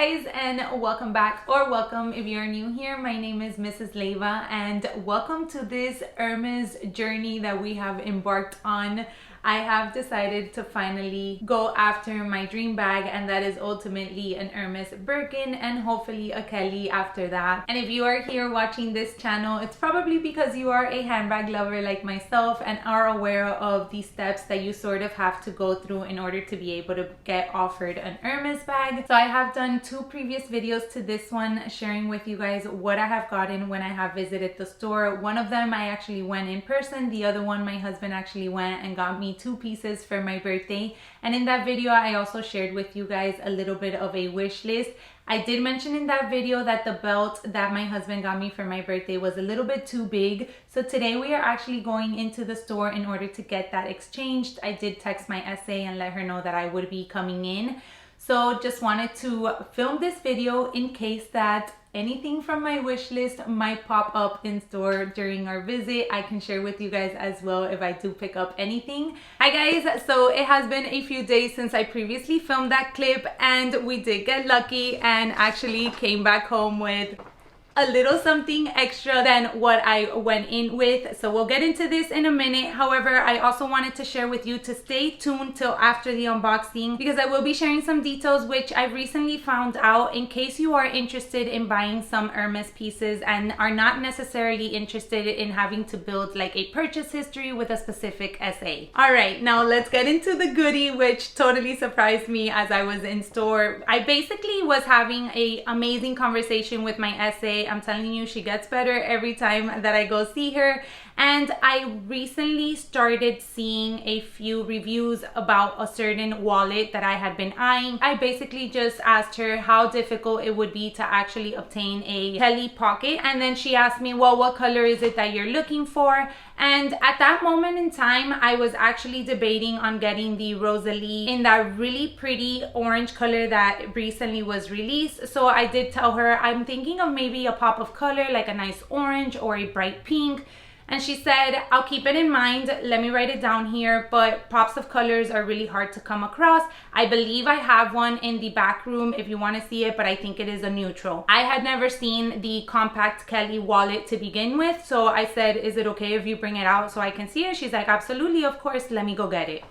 guys, and welcome back, or welcome if you're new here. My name is Mrs. Leva, and welcome to this Hermes journey that we have embarked on. I have decided to finally go after my dream bag, and that is ultimately an Hermes Birkin and hopefully a Kelly after that. And if you are here watching this channel, it's probably because you are a handbag lover like myself and are aware of the steps that you sort of have to go through in order to be able to get offered an Hermes bag. So I have done two previous videos to this one, sharing with you guys what I have gotten when I have visited the store. One of them I actually went in person, the other one my husband actually went and got me 2 pieces for my birthday. And in that video I also shared with you guys a little bit of a wish list. I did mention in that video that the belt that my husband got me for my birthday was a little bit too big. So today we are actually going into the store in order to get that exchanged. I did text my SA and let her know that I would be coming in. So just wanted to film this video in case that anything from my wish list might pop up in store during our visit. I can share with you guys as well if I do pick up anything. Hi guys, so it has been a few days since I previously filmed that clip, and we did get lucky and actually came back home with a little something extra than what I went in with. So we'll get into this in a minute. However, I also wanted to share with you to stay tuned till after the unboxing, because I will be sharing some details which I recently found out in case you are interested in buying some Hermes pieces and are not necessarily interested in having to build like a purchase history with a specific SA. All right, now let's get into the goodie, which totally surprised me as I was in store. I basically was having an amazing conversation with my SA. I'm telling you, she gets better every time that I go see her. And I recently started seeing a few reviews about a certain wallet that I had been eyeing. I basically just asked her how difficult it would be to actually obtain a Kelly pocket. And then she asked me, well, what color is it that you're looking for? And at that moment in time, I was actually debating on getting the Rosalie in that really pretty orange color that recently was released. So I did tell her I'm thinking of maybe a pop of color, like a nice orange or a bright pink. And she said, I'll keep it in mind. Let me write it down here. But pops of colors are really hard to come across. I believe I have one in the back room if you want to see it, but I think it is a neutral. I had never seen the compact Kelly wallet to begin with. So I said, is it okay if you bring it out so I can see it? She's like, absolutely, of course. Let me go get it.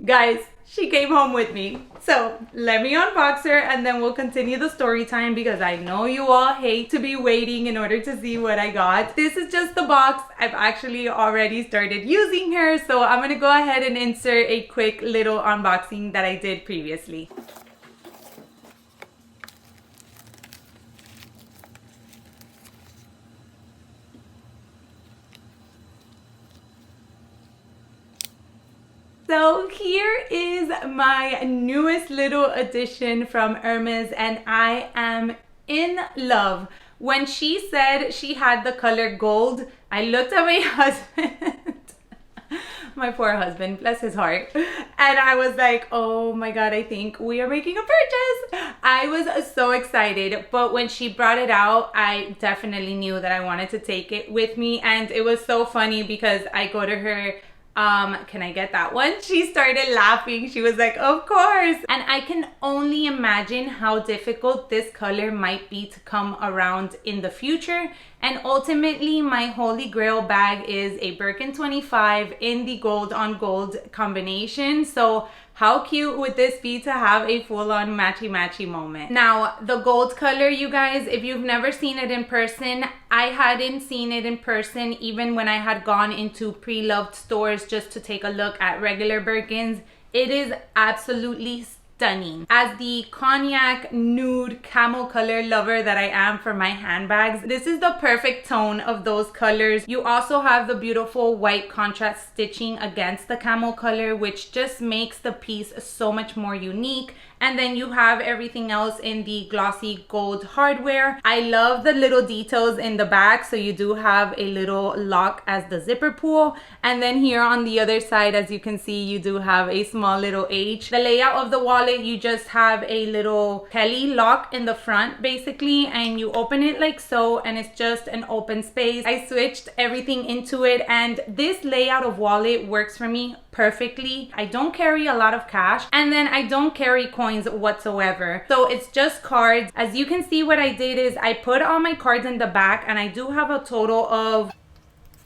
Guys, she came home with me. So let me unbox her and then we'll continue the story time, because I know you all hate to be waiting in order to see what I got. This is just the box. I've actually already started using her, so I'm gonna go ahead and insert a quick little unboxing that I did previously. So here is my newest little addition from Hermes, and I am in love. When she said she had the color gold, I looked at my husband, my poor husband, bless his heart, and I was like, oh my God, I think we are making a purchase. I was so excited, but when she brought it out, I definitely knew that I wanted to take it with me. And it was so funny because I go to her, can I get that one? She started laughing. She was like, of course. And I can only imagine how difficult this color might be to come around in the future. And ultimately, my holy grail bag is a Birkin 25 in the gold on gold combination. So how cute would this be to have a full-on matchy-matchy moment? Now, the gold color, you guys, if you've never seen it in person, I hadn't seen it in person even when I had gone into pre-loved stores just to take a look at regular Birkins. It is absolutely stunning. As the cognac nude camel color lover that I am for my handbags, this is the perfect tone of those colors. You also have the beautiful white contrast stitching against the camel color, which just makes the piece so much more unique. And then you have everything else in the glossy gold hardware. I love the little details in the back. So you do have a little lock as the zipper pull. And then here on the other side, as you can see, you do have a small little H. The layout of the wallet, you just have a little Kelly lock in the front basically, and you open it like so, and it's just an open space. I switched everything into it, and this layout of wallet works for me perfectly. I don't carry a lot of cash, and then I don't carry coins whatsoever. So it's just cards. As you can see, what I did is I put all my cards in the back, and I do have a total of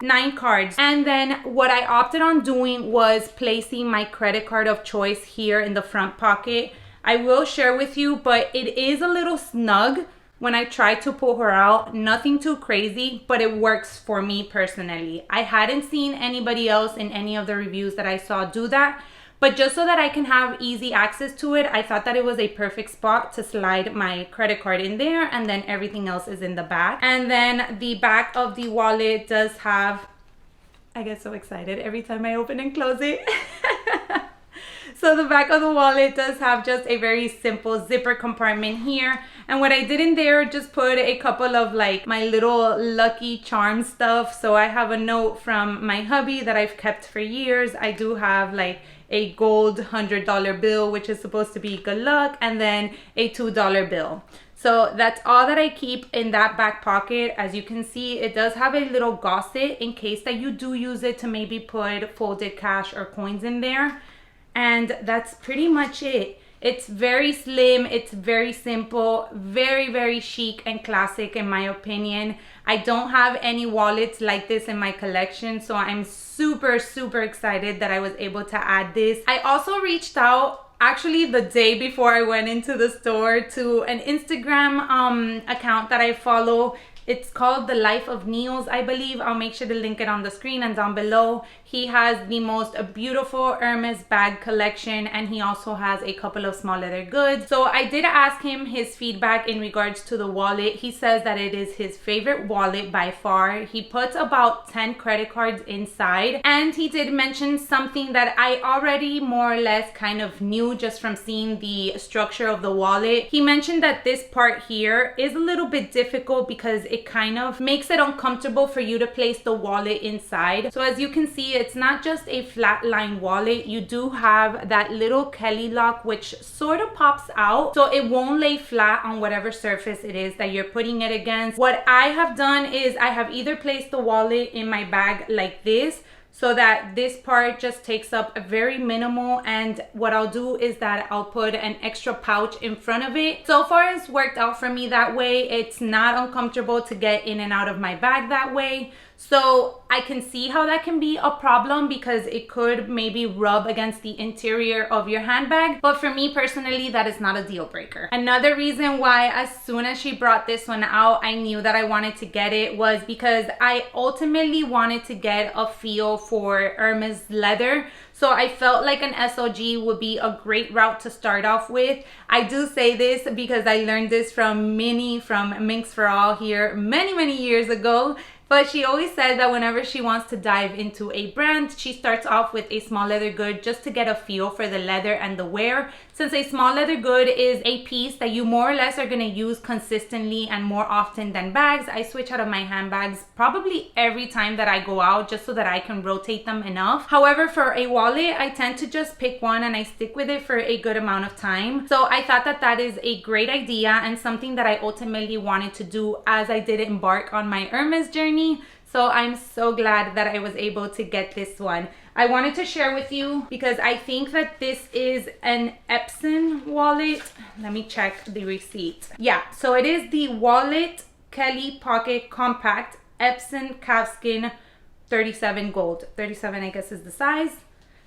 9 cards. And then what I opted on doing was placing my credit card of choice here in the front pocket. I will share with you, but it is a little snug when I try to pull her out. Nothing too crazy, but it works for me personally. I hadn't seen anybody else in any of the reviews that I saw do that, but just so that I can have easy access to it, I thought that it was a perfect spot to slide my credit card in there, and then everything else is in the back. And then the back of the wallet does have, I get so excited every time I open and close it. So the back of the wallet does have just a very simple zipper compartment here. And what I did in there, just put a couple of like my little Lucky Charm stuff. So I have a note from my hubby that I've kept for years. I do have like a gold $100 bill, which is supposed to be good luck, and then a $2 bill. So that's all that I keep in that back pocket. As you can see, it does have a little gusset in case that you do use it to maybe put folded cash or coins in there. And that's pretty much it. It's very slim, it's very simple, very, very chic and classic in my opinion. I don't have any wallets like this in my collection, so I'm super, super excited that I was able to add this. I also reached out actually the day before I went into the store to an Instagram account that I follow. It's called The Life of Niels, I believe. I'll make sure to link it on the screen and down below. He has the most beautiful Hermes bag collection, and he also has a couple of small leather goods. So I did ask him his feedback in regards to the wallet. He says that it is his favorite wallet by far. He puts about 10 credit cards inside, and he did mention something that I already more or less kind of knew just from seeing the structure of the wallet. He mentioned that this part here is a little bit difficult because it kind of makes it uncomfortable for you to place the wallet inside. So as you can see, it's not just a flat line wallet. You do have that little Kelly lock which sort of pops out, so it won't lay flat on whatever surface it is that you're putting it against. What I have done is I have either placed the wallet in my bag like this, so that this part just takes up a very minimal, and what I'll do is that I'll put an extra pouch in front of it. So far it's worked out for me that way. It's not uncomfortable to get in and out of my bag that way. So I can see how that can be a problem because it could maybe rub against the interior of your handbag. But for me personally, that is not a deal breaker. Another reason why as soon as she brought this one out, I knew that I wanted to get it was because I ultimately wanted to get a feel for Hermes leather. So I felt like an SOG would be a great route to start off with. I do say this because I learned this from Minnie from Minx for All here many years ago. But she always says that whenever she wants to dive into a brand, she starts off with a small leather good just to get a feel for the leather and the wear. Since a small leather good is a piece that you more or less are going to use consistently and more often than bags, I switch out of my handbags probably every time that I go out just so that I can rotate them enough. However, for a wallet, I tend to just pick one and I stick with it for a good amount of time. So I thought that that is a great idea and something that I ultimately wanted to do as I did embark on my Hermes journey. So I'm so glad that I was able to get this one. I wanted to share with you because I think that this is an Epson wallet. Let me check the receipt. Yeah, so it is the Wallet Kelly Pocket Compact Epson calfskin 37 gold. 37 I guess is the size.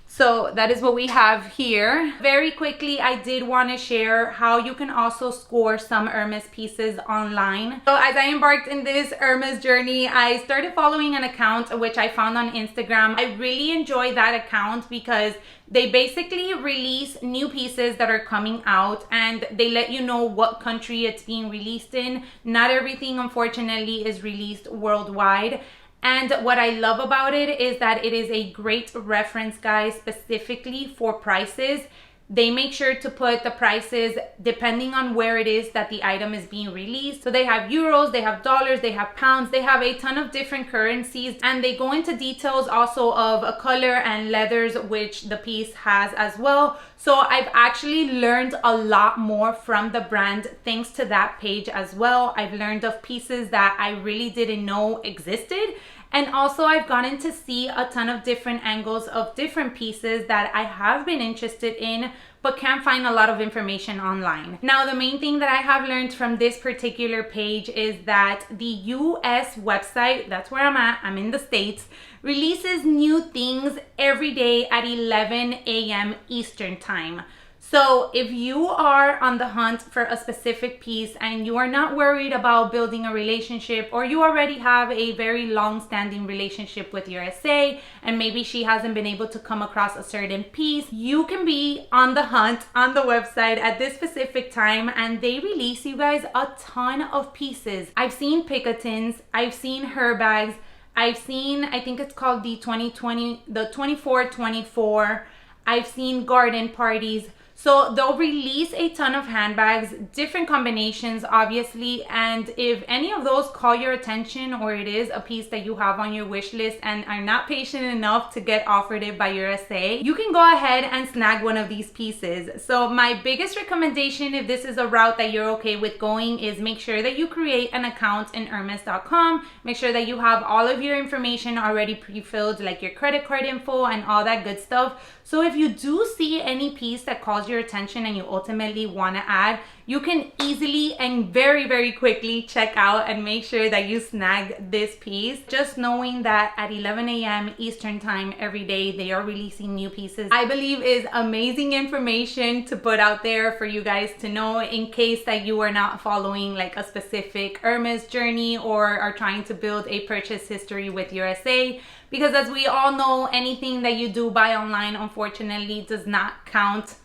So that is what we have here. Very quickly, I did want to share how you can also score some Hermes pieces online. So as I embarked in this Hermes journey, I started following an account which I found on Instagram. I really enjoy that account because they basically release new pieces that are coming out and they let you know what country it's being released in. Not everything, unfortunately, is released worldwide. And what I love about it is that it is a great reference guide specifically for prices. They make sure to put the prices depending on where it is that the item is being released. So they have euros, they have dollars, they have pounds, they have a ton of different currencies, and they go into details also of a color and leathers which the piece has as well. So I've actually learned a lot more from the brand thanks to that page as well. I've learned of pieces that I really didn't know existed. And also I've gotten to see a ton of different angles of different pieces that I have been interested in, but can't find a lot of information online. Now, the main thing that I have learned from this particular page is that the US website, that's where I'm at, I'm in the States, releases new things every day at 11 a.m. Eastern time. So if you are on the hunt for a specific piece and you are not worried about building a relationship, or you already have a very long-standing relationship with your SA and maybe she hasn't been able to come across a certain piece, you can be on the hunt on the website at this specific time, and they release, you guys, a ton of pieces. I've seen Pickertons, I've seen her bags, I've seen, I think it's called the 2424. I've seen garden parties. So they'll release a ton of handbags, different combinations, obviously. And if any of those call your attention, or it is a piece that you have on your wish list and are not patient enough to get offered it by your SA, you can go ahead and snag one of these pieces. So my biggest recommendation, if this is a route that you're okay with going, is make sure that you create an account in Hermes.com. Make sure that you have all of your information already pre-filled, like your credit card info and all that good stuff. So if you do see any piece that calls your attention and you ultimately want to add, you can easily and very, very quickly check out and make sure that you snag this piece. Just knowing that at 11 a.m. Eastern time every day they are releasing new pieces, I believe is amazing information to put out there for you guys to know, in case that you are not following like a specific Hermes journey or are trying to build a purchase history with your SA. Because as we all know, anything that you do buy online, unfortunately, does not count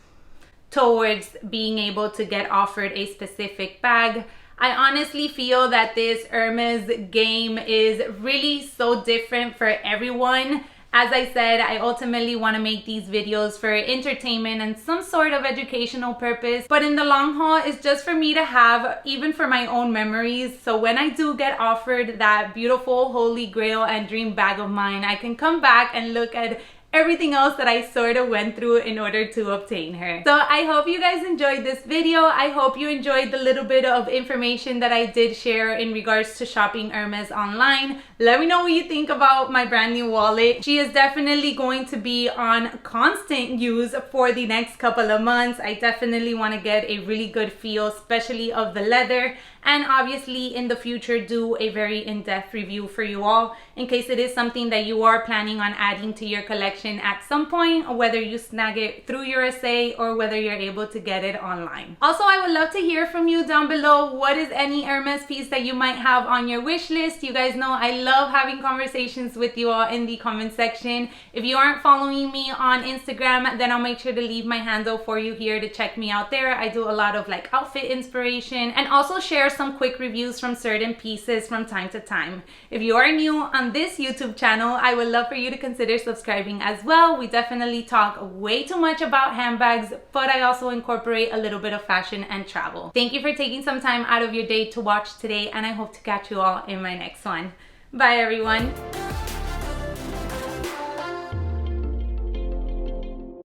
towards being able to get offered a specific bag. I honestly feel that this Hermes game is really so different for everyone. As I said, I ultimately want to make these videos for entertainment and some sort of educational purpose. But in the long haul, it's just for me to have, even for my own memories. So when I do get offered that beautiful holy grail and dream bag of mine, I can come back and look at everything else that I sort of went through in order to obtain her. So I hope you guys enjoyed this video. I hope you enjoyed the little bit of information that I did share in regards to shopping Hermes online. Let me know what you think about my brand new wallet. She is definitely going to be on constant use for the next couple of months. I definitely want to get a really good feel, especially of the leather, and obviously in the future do a very in-depth review for you all, in case it is something that you are planning on adding to your collection at some point, whether you snag it through your SA or whether you're able to get it online. Also, I would love to hear from you down below. What is any Hermes piece that you might have on your wish list? You guys know I love having conversations with you all in the comment section. If you aren't following me on Instagram, then I'll make sure to leave my handle for you here to check me out there. I do a lot of like outfit inspiration and also share some quick reviews from certain pieces from time to time. If you are new on this YouTube channel, I would love for you to consider subscribing as well. We definitely talk way too much about handbags, but I also incorporate a little bit of fashion and travel. Thank you for taking some time out of your day to watch today, and I hope to catch you all in my next one. Bye everyone.